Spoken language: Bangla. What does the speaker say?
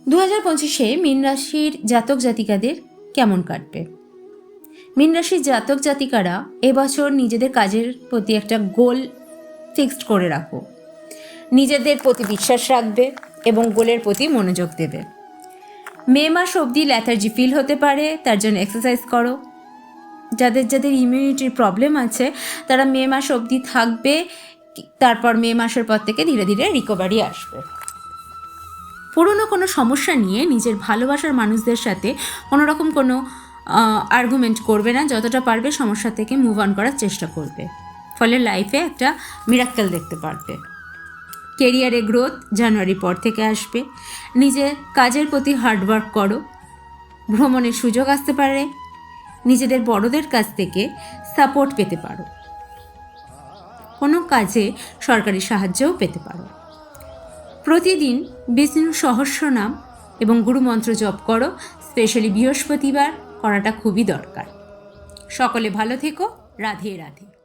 2025 মীন রাশির জাতক জাতিকাদের কেমন কাটবে? মীন রাশির জাতক জাতিকারা এবছর নিজেদের কাজের প্রতি একটা গোল ফিক্সড করে রাখো। নিজেদের প্রতি বিশ্বাস রাখবে এবং গোলের প্রতি মনোযোগ দেবে। মে মাস অবধি ল্যাথার্জি ফিল হতে পারে, তার জন্য এক্সারসাইজ করো। যাদের ইমিউনিটির প্রবলেম আছে তারা মে মাস অবধি থাকবে, তারপর মে মাসের পর থেকে ধীরে ধীরে রিকভারি আসবে। পুরনো কোনো সমস্যা নিয়ে নিজের ভালোবাসার মানুষদের সাথে কোনো আর্গুমেন্ট করবে না, যতটা পারবে সমস্যা থেকে মুভ অন করার চেষ্টা করবে, ফলে লাইফে একটা মিরাক্কেল দেখতে পারবে। কেরিয়ারে গ্রোথ জানুয়ারি পর থেকে আসবে। নিজের কাজের প্রতি হার্ডওয়ার্ক করো। ভ্রমণের সুযোগ আসতে পারে। নিজেদের বড়দের কাছ থেকে সাপোর্ট পেতে পারো। কোনো কাজে সরকারি সাহায্যও পেতে পারো। প্রতিদিন বিষ্ণু সহস্রনাম এবং গুরুমন্ত্র জপ করো, স্পেশালি বৃহস্পতিবার করাটা খুবই দরকার। সকলে ভালো থেকো। রাধে রাধে।